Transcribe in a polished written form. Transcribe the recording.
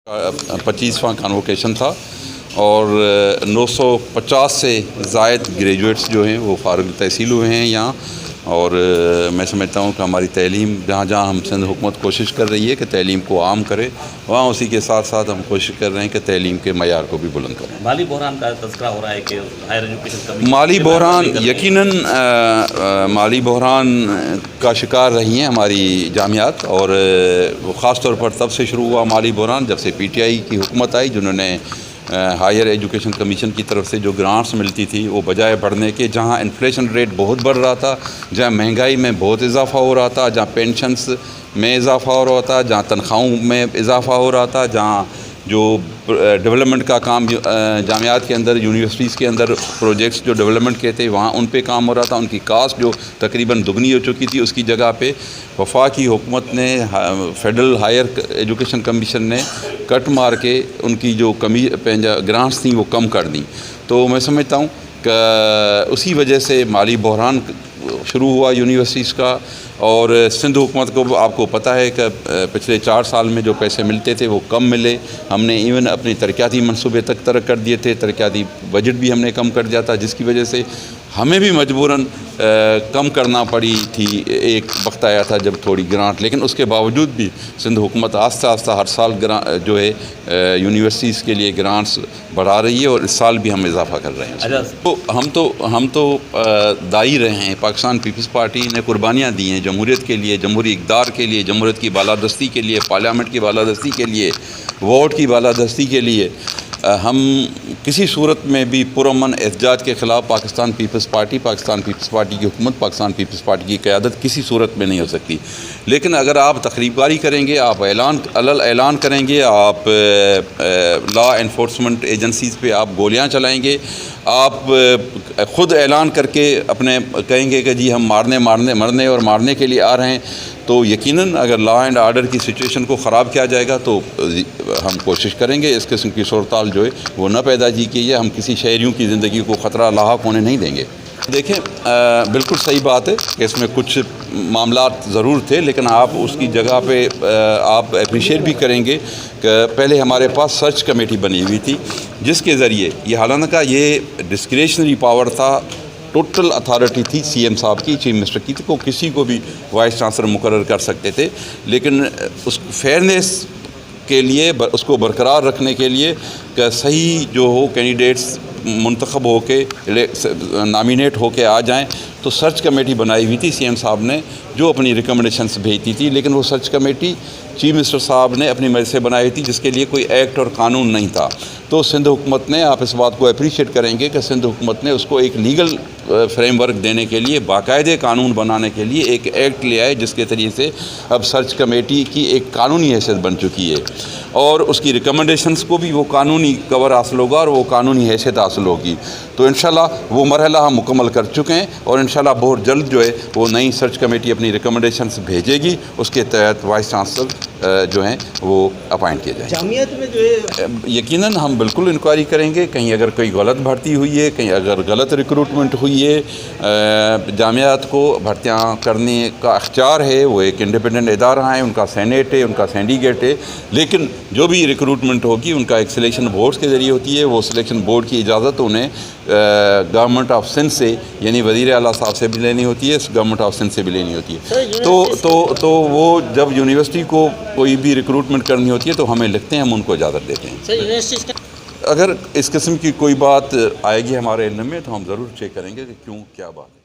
25वां convocation था और 950 से ज़ायद ग्रेजुएट्स जो हैं वो फ़ारिग तहसील हुए हैं यहाँ। और मैं समझता हूँ कि हमारी तैलीम जहाँ जहाँ हम सिंध हुकूमत कोशिश कर रही है कि तैलीम को आम करे, वहाँ उसी के साथ साथ हम कोशिश कर रहे हैं कि तैलीम के मयार को भी बुलंद करें। माली बहरान का तज़किरा हो रहा है कि हायर एजुकेशन कमीशन माली बहरान यकीनन माली बहरान का शिकार रही हैं हमारी जामियात, और वो ख़ास तौर पर तब से शुरू हुआ माली बहरान जब से PTI की हुकूमत आई, जिन्होंने हायर एजुकेशन कमीशन की तरफ से जो ग्रांट्स मिलती थी वो बजाय बढ़ने के, जहाँ इन्फ्लेशन रेट बहुत बढ़ रहा था, जहाँ महंगाई में बहुत इजाफ़ा हो रहा था, जहाँ पेंशन्स में इजाफ़ा हो रहा था, जहाँ तनख्वाहों में इजाफ़ा हो रहा था, जहाँ जो डेवलपमेंट का काम जामियात के अंदर, यूनिवर्सिटीज़ के अंदर प्रोजेक्ट्स जो डेवलपमेंट के थे वहाँ उन पे काम हो रहा था, उनकी कास्ट जो तकरीबन दुगनी हो चुकी थी, उसकी जगह पे वफाकी हुकूमत ने, फेडरल हायर एजुकेशन कमीशन ने कट मार के उनकी जो ग्रांट्स थी वो कम कर दी। तो मैं समझता हूँ कि उसी वजह से माली बहरान शुरू हुआ यूनिवर्सिटीज़ का। और सिंध हुकूमत को आपको पता है कि पिछले 4 साल में जो पैसे मिलते थे वो कम मिले। हमने इवन अपनी तरक्याती मंसूबे तक तरक कर दिए थे, तरक्याती बजट भी हमने कम कर दिया था, जिसकी वजह से हमें भी मजबूरन कम करना पड़ी थी। एक वक्त आया था जब थोड़ी ग्रांट, लेकिन उसके बावजूद भी सिंध हुकूमत आस्ता आस्ता हर साल जो है यूनिवर्सिटीज़ के लिए ग्रांट्स बढ़ा रही है, और इस साल भी हम इजाफा कर रहे हैं। तो हम तो दाई रहे हैं। पाकिस्तान पीपल्स पार्टी ने कुर्बानियाँ दी हैं जमहूरियत के लिए, जमहूरी इक़्तिदार के लिए, जमहूरियत की बालादस्ती के लिए, पार्लियामेंट की बालादस्ती के लिए, वोट की बालादस्ती के लिए। हम किसी सूरत में भी पुरअमन एहतजाज के ख़िलाफ़ पाकिस्तान पीपल्स पार्टी की हुकूमत, पाकिस्तान पीपल्स पार्टी की क़यादत किसी सूरत में नहीं हो सकती। लेकिन अगर आप तकरीबकारी करेंगे, आप ऐलान करेंगे, आप लॉ एनफोर्समेंट एजेंसीज़ पे आप गोलियां चलाएंगे, आप ख़ुद ऐलान करके अपने कहेंगे कि जी हम मरने और मारने के लिए आ रहे हैं, तो यकीनन अगर लॉ एंड आर्डर की सिचुएशन को ख़राब किया जाएगा तो हम कोशिश करेंगे इस किस्म की सूरत जो है वो न पैदा की है। हम किसी शहरियों की ज़िंदगी को ख़तरा लाहक होने नहीं देंगे। देखें, बिल्कुल सही बात है कि इसमें कुछ मामलात ज़रूर थे, लेकिन आप उसकी जगह पे आप अप्रिशिएट भी करेंगे कि पहले हमारे पास सर्च कमेटी बनी हुई थी, जिसके ज़रिए ये हालांकि ये डिस्क्रिशनरी पावर था, टोटल अथॉरिटी थी CM साहब की, चीफ मिनिस्टर की, तो किसी को भी वाइस चांसलर मुकर्रर कर सकते थे। लेकिन उस फेयरनेस के लिए, उसको बरकरार रखने के लिए कि सही जो हो कैंडिडेट्स मुंतखब हो के नामिनेट हो के आ जाएँ, तो सर्च कमेटी बनाई हुई थी CM साहब ने, जो अपनी रिकमेंडेशंस भेजती थी। लेकिन वो सर्च कमेटी चीफ मिनिस्टर साहब ने अपनी मर्ज़ी से बनाई थी, जिसके लिए कोई एक्ट और कानून नहीं था। तो सिंध हुकूमत ने, आप इस बात को अप्रिशिएट करेंगे कि सिंध हुकूमत ने उसको एक लीगल फ्रेमवर्क देने के लिए, बाकायदे कानून बनाने के लिए एक एक्ट ले आए, जिसके ज़रिए से अब सर्च कमेटी की एक कानूनी हैसियत बन चुकी है, और उसकी रिकमेंडेशंस को भी वो कानूनी कवर हासिल होगा और वो कानूनी हैसियत हासिल होगी। तो इंशाल्लाह वो मरहला हम मुकम्मल कर चुके हैं, और इंशाल्लाह बहुत जल्द जो है वो नई सर्च कमेटी अपनी रिकमेंडेशंस भेजेगी, उसके तहत वाइस चांसलर जो हैं वो अपॉइंट किए जाएंगे। जामियात में जो है यकीनन हम बिल्कुल इंक्वायरी करेंगे, कहीं अगर कोई गलत भर्ती हुई है, कहीं अगर गलत रिक्रूटमेंट हुई है। जामियात को भर्तियाँ करने का अख्तियार है, वो एक इंडिपेंडेंट इदारा है, उनका सेनेट है, उनका सिंडिकेट है। लेकिन जो भी रिक्रूटमेंट होगी उनका एक सिलेक्शन बोर्ड के ज़रिए होती है। वो सिलेक्शन बोर्ड की इजाज़त उन्हें गवर्नमेंट ऑफ सिंध से, यानी वज़ीर आला साहब से भी लेनी होती है, गवर्नमेंट ऑफ सिंध से भी लेनी होती है। तो वो जब यूनिवर्सिटी को कोई भी रिक्रूटमेंट करनी होती है तो हमें लिखते हैं, हम उनको इजाज़त देते हैं। अगर इस किस्म की कोई बात आएगी हमारे इल्म में तो हम ज़रूर चेक करेंगे कि क्यों क्या बात है।